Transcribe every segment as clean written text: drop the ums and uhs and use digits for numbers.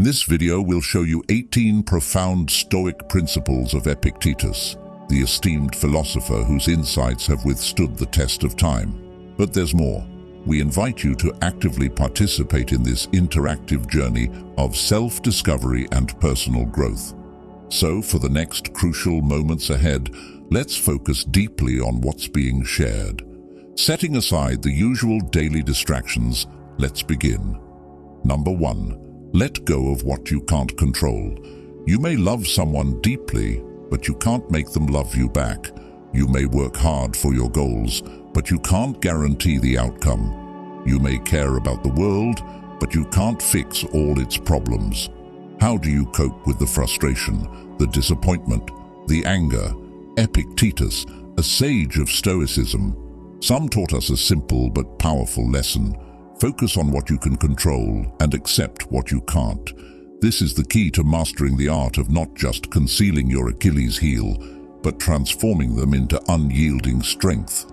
In this video, we'll show you 18 profound Stoic principles of Epictetus, the esteemed philosopher whose insights have withstood the test of time. But there's more. We invite you to actively participate in this interactive journey of self-discovery and personal growth. So, for the next crucial moments ahead, let's focus deeply on what's being shared. Setting aside the usual daily distractions, let's begin. Number 1. Let go of what you can't control. You may love someone deeply, but you can't make them love you back. You may work hard for your goals, but you can't guarantee the outcome. You may care about the world, but you can't fix all its problems. How do you cope with the frustration, the disappointment, the anger? Epictetus, a sage of Stoicism, some taught us a simple but powerful lesson. Focus on what you can control and accept what you can't. This is the key to mastering the art of not just concealing your Achilles heel, but transforming them into unyielding strength.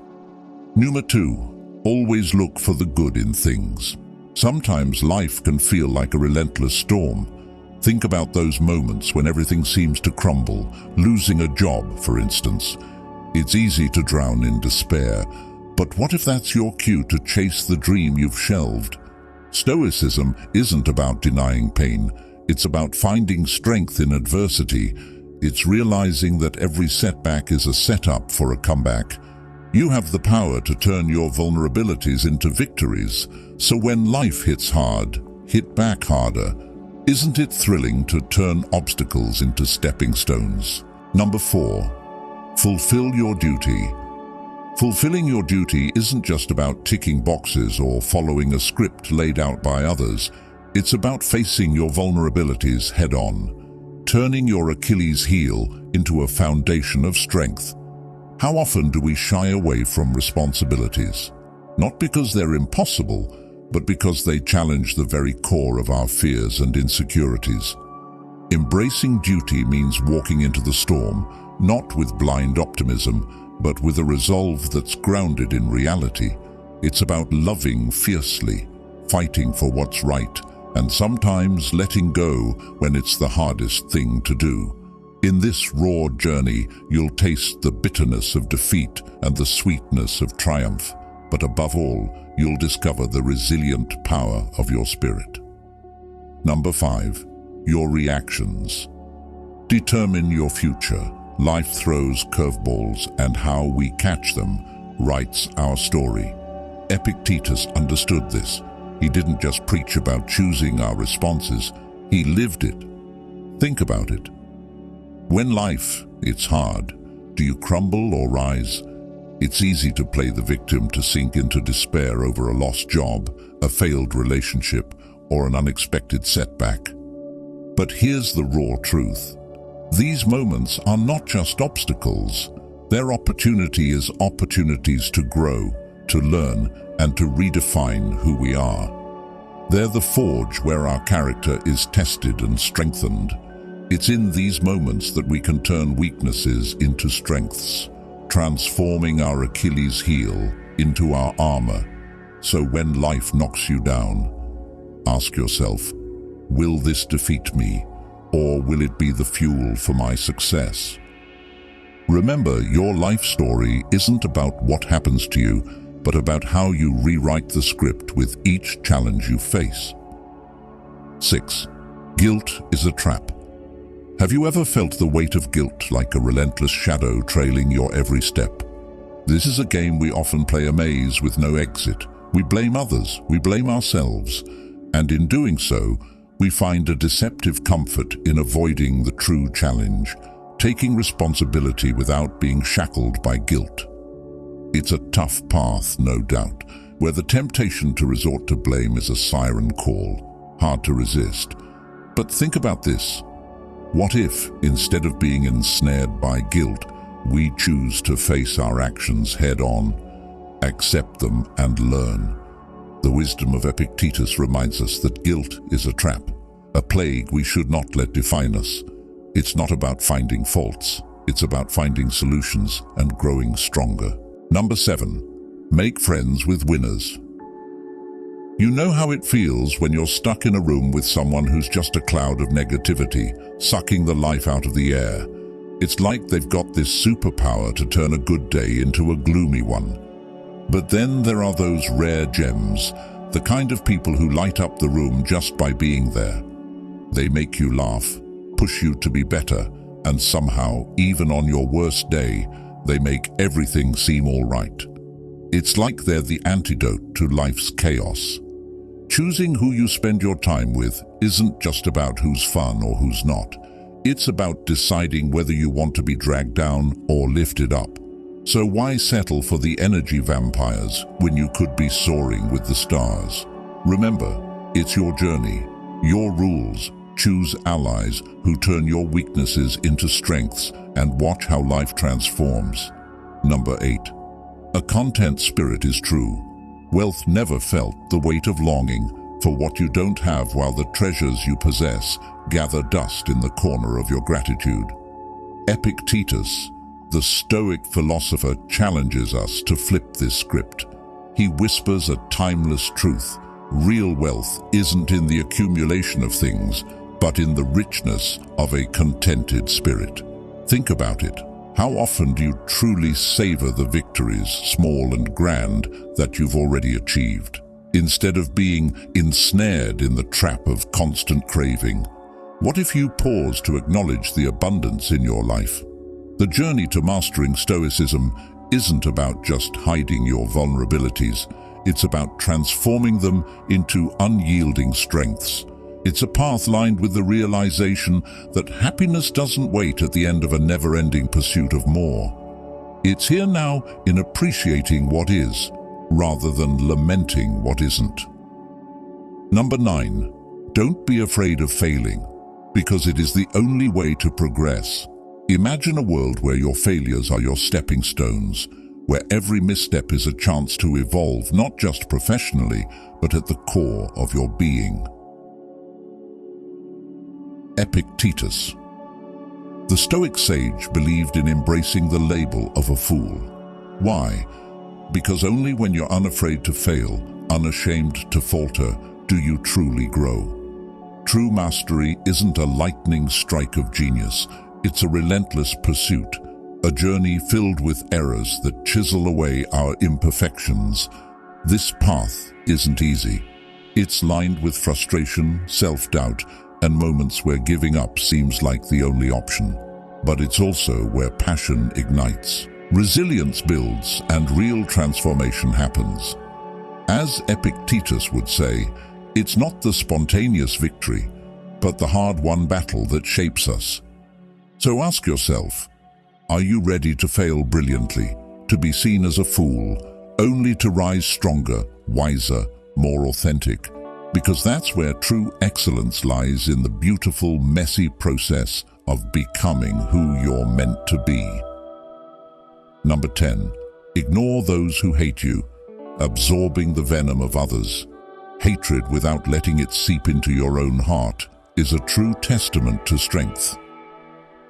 Number 2. Always look for the good in things. Sometimes life can feel like a relentless storm. Think about those moments when everything seems to crumble, losing a job, for instance. It's easy to drown in despair, but what if that's your cue to chase the dream you've shelved? Stoicism isn't about denying pain. It's about finding strength in adversity. It's realizing that every setback is a setup for a comeback. You have the power to turn your vulnerabilities into victories. So when life hits hard, hit back harder. Isn't it thrilling to turn obstacles into stepping stones? Number 4. Fulfill your duty. Fulfilling your duty isn't just about ticking boxes or following a script laid out by others. It's about facing your vulnerabilities head-on, turning your Achilles heel into a foundation of strength. How often do we shy away from responsibilities? Not because they're impossible, but because they challenge the very core of our fears and insecurities. Embracing duty means walking into the storm, not with blind optimism, but with a resolve that's grounded in reality. It's about loving fiercely, fighting for what's right, and sometimes letting go when it's the hardest thing to do. In this raw journey, you'll taste the bitterness of defeat and the sweetness of triumph, but above all, you'll discover the resilient power of your spirit. Number 5. Your reactions. Determine your future. Life throws curveballs, and how we catch them writes our story. Epictetus understood this. He didn't just preach about choosing our responses, he lived it. Think about it. When life hits hard, do you crumble or rise? It's easy to play the victim, to sink into despair over a lost job, a failed relationship, or an unexpected setback. But here's the raw truth. These moments are not just obstacles. Their opportunities to grow, to learn, and to redefine who we are. They're the forge where our character is tested and strengthened. It's in these moments that we can turn weaknesses into strengths, transforming our Achilles heel into our armor. So when life knocks you down, ask yourself, will this defeat me, or will it be the fuel for my success? Remember, your life story isn't about what happens to you, but about how you rewrite the script with each challenge you face. 6. Guilt is a trap. Have you ever felt the weight of guilt like a relentless shadow trailing your every step? This is a game we often play, a maze with no exit. We blame others, we blame ourselves, and in doing so, we find a deceptive comfort in avoiding the true challenge, taking responsibility without being shackled by guilt. It's a tough path, no doubt, where the temptation to resort to blame is a siren call, hard to resist. But think about this. What if, instead of being ensnared by guilt, we choose to face our actions head-on, accept them, and learn? The wisdom of Epictetus reminds us that guilt is a trap, a plague we should not let define us. It's not about finding faults, it's about finding solutions and growing stronger. Number 7. Make friends with winners. You know how it feels when you're stuck in a room with someone who's just a cloud of negativity, sucking the life out of the air. It's like they've got this superpower to turn a good day into a gloomy one. But then there are those rare gems, the kind of people who light up the room just by being there. They make you laugh, push you to be better, and somehow, even on your worst day, they make everything seem all right. It's like they're the antidote to life's chaos. Choosing who you spend your time with isn't just about who's fun or who's not. It's about deciding whether you want to be dragged down or lifted up. So why settle for the energy vampires when you could be soaring with the stars? Remember, it's your journey, your rules. Choose allies who turn your weaknesses into strengths and watch how life transforms. Number 8. A content spirit is true. Wealth never felt the weight of longing for what you don't have, while the treasures you possess gather dust in the corner of your gratitude. Epictetus, the stoic philosopher, challenges us to flip this script. He whispers a timeless truth. Real wealth isn't in the accumulation of things, but in the richness of a contented spirit. Think about it. How often do you truly savor the victories, small and grand, that you've already achieved, instead of being ensnared in the trap of constant craving? What if you pause to acknowledge the abundance in your life? The journey to mastering Stoicism isn't about just hiding your vulnerabilities. It's about transforming them into unyielding strengths. It's a path lined with the realization that happiness doesn't wait at the end of a never-ending pursuit of more. It's here now, in appreciating what is, rather than lamenting what isn't. Number 9. Don't be afraid of failing, because it is the only way to progress. Imagine a world where your failures are your stepping stones, where every misstep is a chance to evolve, not just professionally, but at the core of your being. Epictetus. The Stoic sage believed in embracing the label of a fool. Why? Because only when you're unafraid to fail, unashamed to falter, do you truly grow. True mastery isn't a lightning strike of genius. It's a relentless pursuit, a journey filled with errors that chisel away our imperfections. This path isn't easy. It's lined with frustration, self-doubt, and moments where giving up seems like the only option. But it's also where passion ignites, resilience builds, and real transformation happens. As Epictetus would say, it's not the spontaneous victory, but the hard-won battle that shapes us. So ask yourself, are you ready to fail brilliantly, to be seen as a fool, only to rise stronger, wiser, more authentic? Because that's where true excellence lies, in the beautiful, messy process of becoming who you're meant to be. Number 10. Ignore those who hate you, absorbing the venom of others. Hatred without letting it seep into your own heart is a true testament to strength.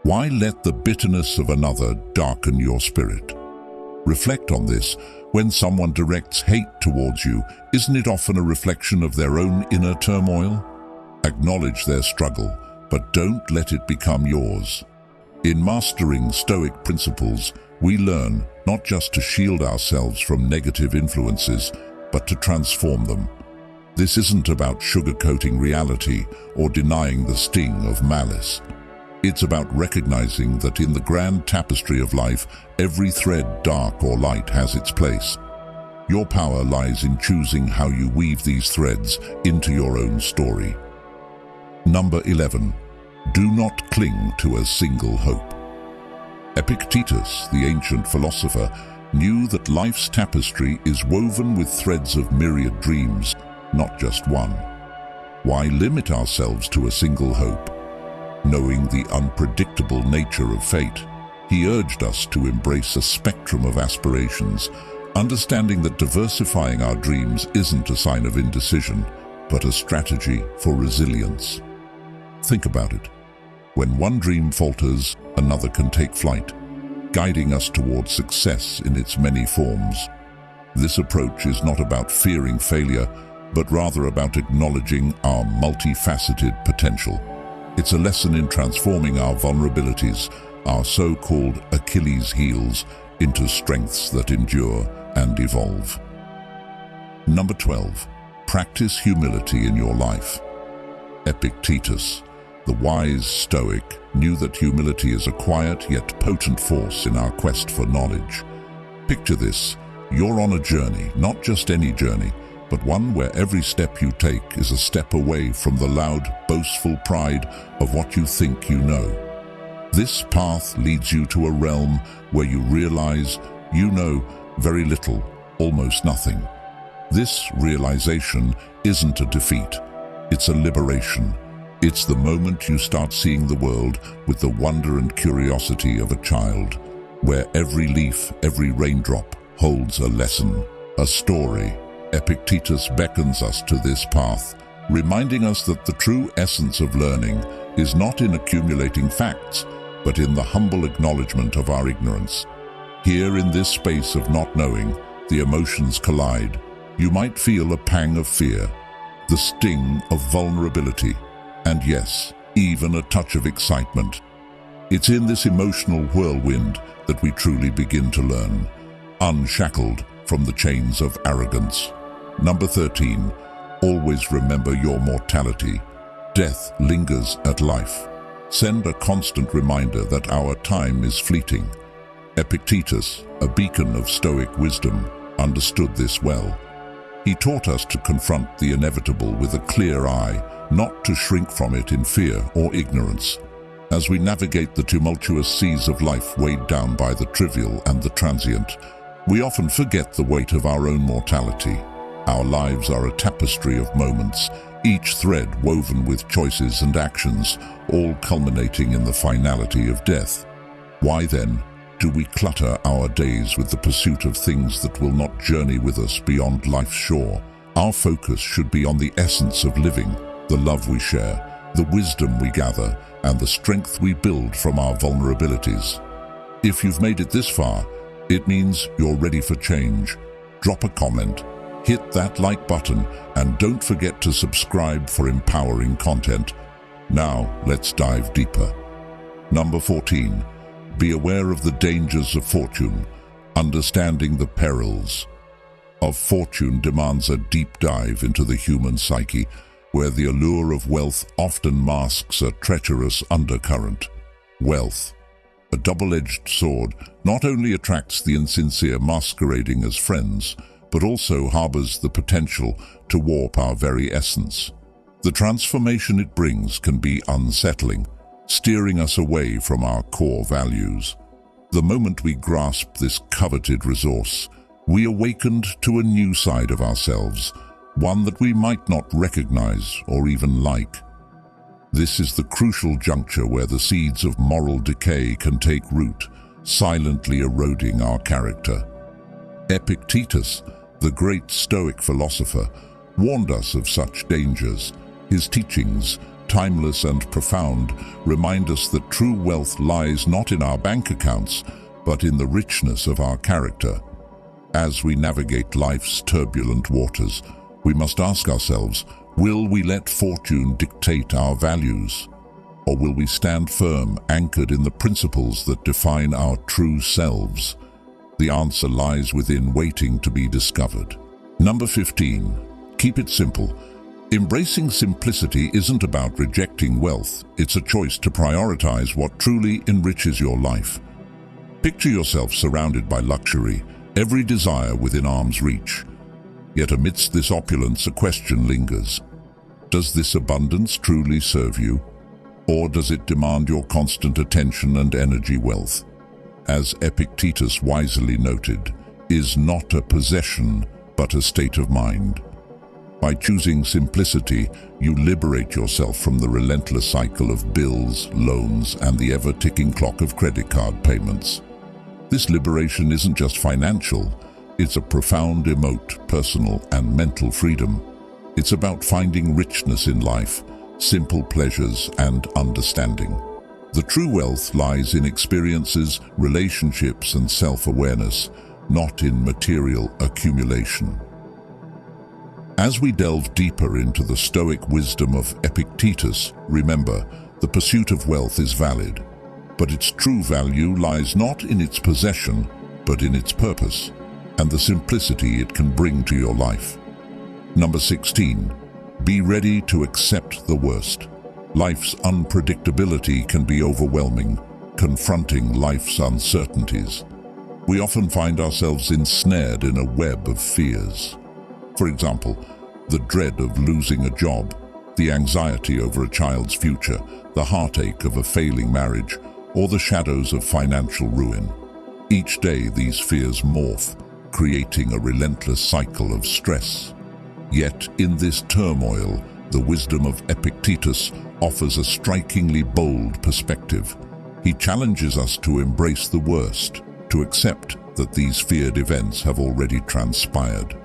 Why let the bitterness of another darken your spirit? Reflect on this. When someone directs hate towards you, isn't it often a reflection of their own inner turmoil? Acknowledge their struggle, but don't let it become yours. In mastering Stoic principles, we learn not just to shield ourselves from negative influences, but to transform them. This isn't about sugarcoating reality or denying the sting of malice. It's about recognizing that in the grand tapestry of life, every thread, dark or light, has its place. Your power lies in choosing how you weave these threads into your own story. Number 11. Do not cling to a single hope. Epictetus, the ancient philosopher, knew that life's tapestry is woven with threads of myriad dreams, not just one. Why limit ourselves to a single hope? Knowing the unpredictable nature of fate, he urged us to embrace a spectrum of aspirations, understanding that diversifying our dreams isn't a sign of indecision, but a strategy for resilience. Think about it. When one dream falters, another can take flight, guiding us towards success in its many forms. This approach is not about fearing failure, but rather about acknowledging our multifaceted potential. It's a lesson in transforming our vulnerabilities, our so-called Achilles heels, into strengths that endure and evolve. Number 12. Practice humility in your life. Epictetus, the wise Stoic, knew that humility is a quiet yet potent force in our quest for knowledge. Picture this: you're on a journey, not just any journey, but one where every step you take is a step away from the loud, boastful pride of what you think you know. This path leads you to a realm where you realize you know very little, almost nothing. This realization isn't a defeat, it's a liberation. It's the moment you start seeing the world with the wonder and curiosity of a child, where every leaf, every raindrop holds a lesson, a story. Epictetus beckons us to this path, reminding us that the true essence of learning is not in accumulating facts, but in the humble acknowledgement of our ignorance. Here in this space of not knowing, the emotions collide. You might feel a pang of fear, the sting of vulnerability, and yes, even a touch of excitement. It's in this emotional whirlwind that we truly begin to learn, unshackled from the chains of arrogance. Number 13. Always remember your mortality. Death lingers at life. Send a constant reminder that our time is fleeting. Epictetus, a beacon of Stoic wisdom, understood this well. He taught us to confront the inevitable with a clear eye, not to shrink from it in fear or ignorance. As we navigate the tumultuous seas of life weighed down by the trivial and the transient, we often forget the weight of our own mortality. Our lives are a tapestry of moments, each thread woven with choices and actions, all culminating in the finality of death. Why then do we clutter our days with the pursuit of things that will not journey with us beyond life's shore? Our focus should be on the essence of living, the love we share, the wisdom we gather, and the strength we build from our vulnerabilities. If you've made it this far, it means you're ready for change. Drop a comment, hit that like button, and don't forget to subscribe for empowering content. Now, let's dive deeper. Number 14. Be aware of the dangers of fortune. Understanding the perils of fortune demands a deep dive into the human psyche, where the allure of wealth often masks a treacherous undercurrent. Wealth, a double-edged sword, not only attracts the insincere masquerading as friends, but also harbors the potential to warp our very essence. The transformation it brings can be unsettling, steering us away from our core values. The moment we grasp this coveted resource, we awakened to a new side of ourselves, one that we might not recognize or even like. This is the crucial juncture where the seeds of moral decay can take root, silently eroding our character. Epictetus, the great Stoic philosopher, warned us of such dangers. His teachings, timeless and profound, remind us that true wealth lies not in our bank accounts, but in the richness of our character. As we navigate life's turbulent waters, we must ask ourselves, will we let fortune dictate our values? Or will we stand firm, anchored in the principles that define our true selves? The answer lies within waiting to be discovered. Number 15. Keep it simple. Embracing simplicity isn't about rejecting wealth. It's a choice to prioritize what truly enriches your life. Picture yourself surrounded by luxury, every desire within arm's reach. Yet amidst this opulence, a question lingers. Does this abundance truly serve you? Or does it demand your constant attention and energy? Wealth, as Epictetus wisely noted, is not a possession, but a state of mind. By choosing simplicity, you liberate yourself from the relentless cycle of bills, loans, and the ever-ticking clock of credit card payments. This liberation isn't just financial, it's a profound, personal, and mental freedom. It's about finding richness in life, simple pleasures, and understanding. The true wealth lies in experiences, relationships, and self-awareness, not in material accumulation. As we delve deeper into the stoic wisdom of Epictetus, remember, the pursuit of wealth is valid, but its true value lies not in its possession, but in its purpose, and the simplicity it can bring to your life. Number 16. Be ready to accept the worst. Life's unpredictability can be overwhelming, confronting life's uncertainties. We often find ourselves ensnared in a web of fears. For example, the dread of losing a job, the anxiety over a child's future, the heartache of a failing marriage, or the shadows of financial ruin. Each day these fears morph, creating a relentless cycle of stress. Yet in this turmoil, the wisdom of Epictetus offers a strikingly bold perspective. He challenges us to embrace the worst, to accept that these feared events have already transpired.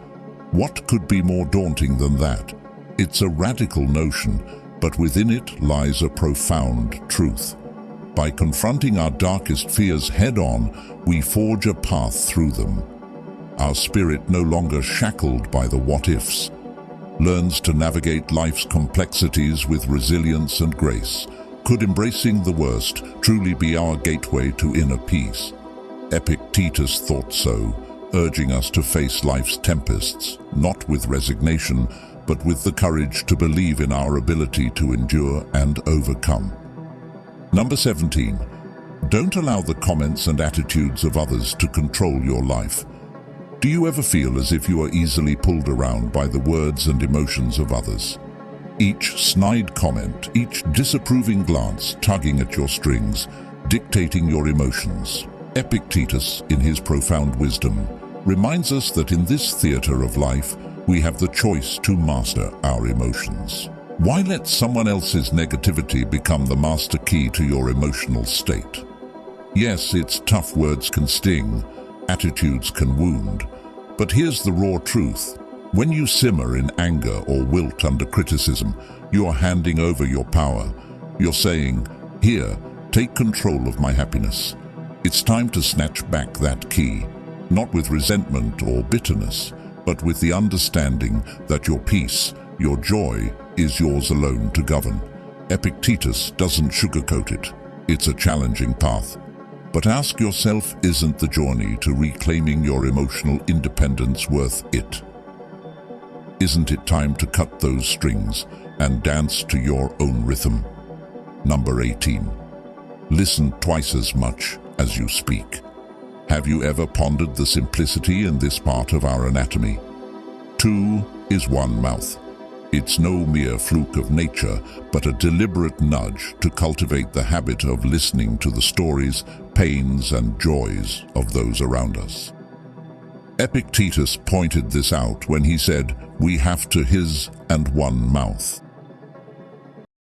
What could be more daunting than that? It's a radical notion, but within it lies a profound truth. By confronting our darkest fears head-on, we forge a path through them. Our spirit, no longer shackled by the what-ifs, learns to navigate life's complexities with resilience and grace. Could embracing the worst truly be our gateway to inner peace? Epictetus thought so, urging us to face life's tempests, not with resignation, but with the courage to believe in our ability to endure and overcome. Number 17. Don't allow the comments and attitudes of others to control your life. Do you ever feel as if you are easily pulled around by the words and emotions of others? Each snide comment, each disapproving glance tugging at your strings, dictating your emotions. Epictetus, in his profound wisdom, reminds us that in this theater of life, we have the choice to master our emotions. Why let someone else's negativity become the master key to your emotional state? Yes, its tough words can sting, attitudes can wound, but here's the raw truth. When you simmer in anger or wilt under criticism, you are handing over your power. You're saying, "Here, take control of my happiness." It's time to snatch back that key, not with resentment or bitterness, but with the understanding that your peace, your joy, is yours alone to govern. Epictetus doesn't sugarcoat it. It's a challenging path. But ask yourself, isn't the journey to reclaiming your emotional independence worth it? Isn't it time to cut those strings and dance to your own rhythm? Number 18. Listen twice as much as you speak. Have you ever pondered the simplicity in this part of our anatomy? Two is one mouth. It's no mere fluke of nature, but a deliberate nudge to cultivate the habit of listening to the stories, pains, and joys of those around us. Epictetus pointed this out when he said, "We have to his and one mouth."